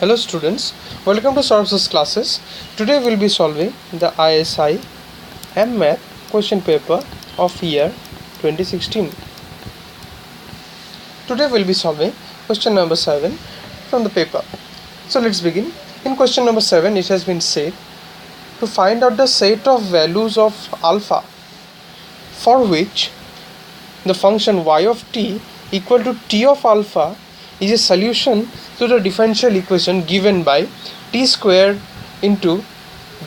Hello students, welcome to Saurabh's classes. Today we will be solving the ISI Mmath question paper of year 2016. Today we will be solving question number 7 from the paper. So let's begin. In question number 7 it has been said to find out the set of values of alpha for which the function y of t equal to t of alpha is a solution to the differential equation given by t square into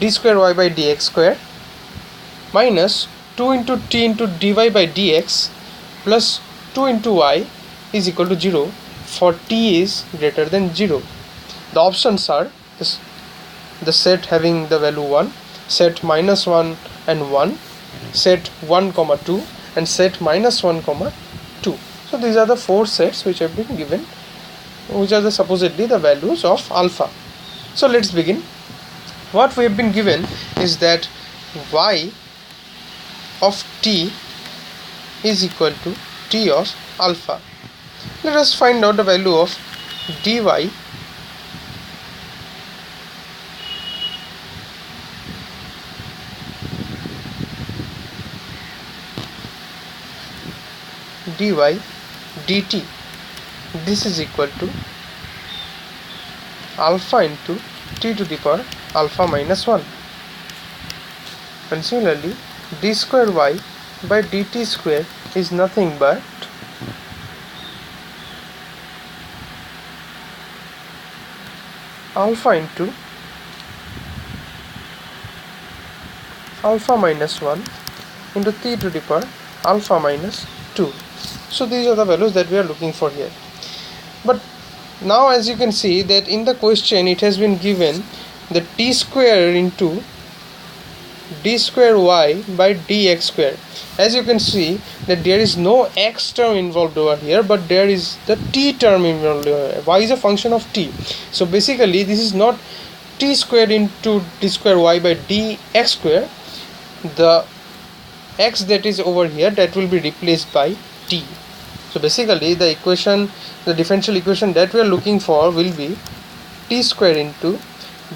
d square y by dx square minus 2 into t into dy by dx plus 2 into y is equal to 0 for t is greater than 0. The options are the set having the value 1, set minus 1 and 1, set 1 comma 2 and set minus 1 comma 2. So these are the four sets which have been given, which are supposedly the values of alpha. So let's begin. What we have been given is that y of t is equal to t of alpha. Let us find out the value of dy dt. This is equal to alpha into t to the power alpha minus 1, and similarly d square y by dt square is nothing but alpha into alpha minus 1 into t to the power alpha minus 2. So these are the values that we are looking for here. But now as you can see that in the question it has been given the t square into d square y by dx square. As you can see that there is no x term involved over here, but there is the t term involved over here. Y is a function of t. So basically this is not t square into d square y by dx square. The x that is over here, that will be replaced by t. So basically the equation, the differential equation that we are looking for will be t square into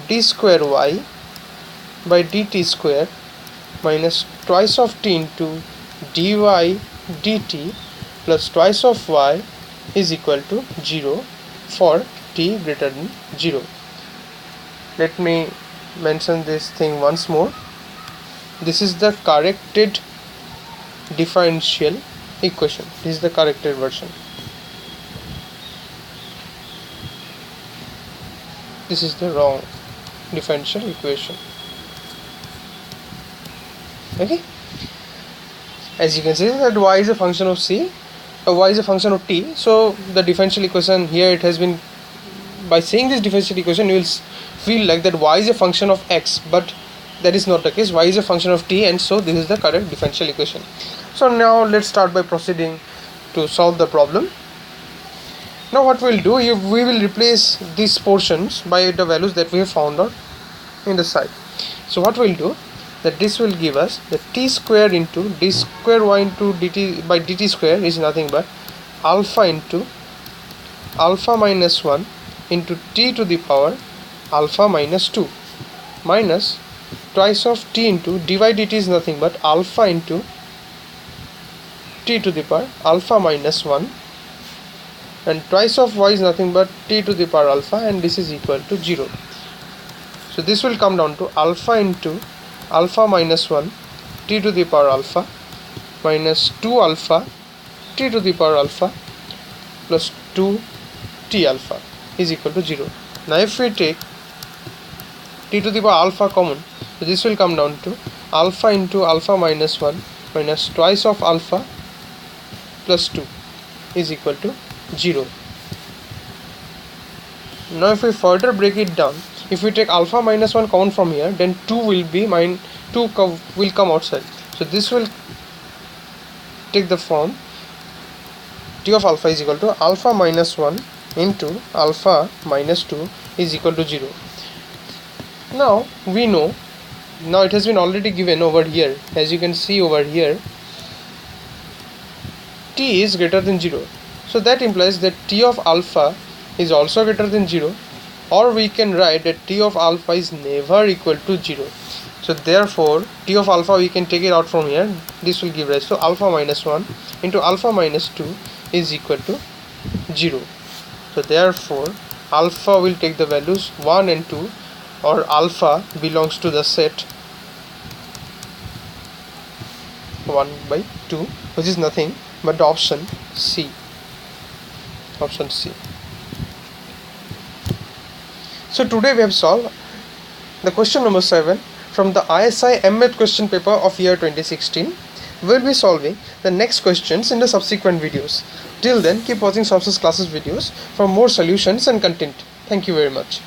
d square y by dt square minus twice of t into dy dt plus twice of y is equal to 0 for t greater than 0. Let me mention this thing once more. This is the corrected differential equation. This is the corrected version. This is the wrong differential equation. Okay, as you can see that y is a function of y is a function of t. So the differential equation here, it has been, by saying this differential equation you will feel like that y is a function of x, but that is not the case. Y is a function of t, and so this is the correct differential equation. So now let's start by proceeding to solve the problem. Now what we'll do, we will replace these portions by the values that we have found out in the side. So what we'll do, that this will give us the t square into d square y into dt by dt square is nothing but alpha into alpha minus 1 into t to the power alpha minus 2 minus twice of t into dy dt is nothing but alpha into t to the power alpha minus 1, and twice of y is nothing but t to the power alpha, and this is equal to 0. So this will come down to alpha into alpha minus 1 t to the power alpha minus 2 alpha t to the power alpha plus 2 t alpha is equal to 0. Now if we take t to the power alpha common, so this will come down to alpha into alpha minus 1 minus twice of alpha plus 2 is equal to 0. Now if we further break it down, if we take alpha minus 1 common from here, then 2 will be will come outside. So this will take the form t of alpha is equal to alpha minus 1 into alpha minus 2 is equal to 0. Now we know, now it has been already given over here. As you can see over here, t is greater than 0. So that implies that t of alpha is also greater than 0, or we can write that T of alpha is never equal to 0. So therefore T of alpha we can take it out from here. This will give rise to alpha minus 1 into alpha minus 2 is equal to 0. So therefore alpha will take the values 1 and 2, or alpha belongs to the set 1 by 2, which is nothing but the option C. Option C. So today we have solved the question number 7 from the ISI Mmath question paper of year 2016. We will be solving the next questions in the subsequent videos. Till then, keep watching Software's classes videos for more solutions and content. Thank you very much.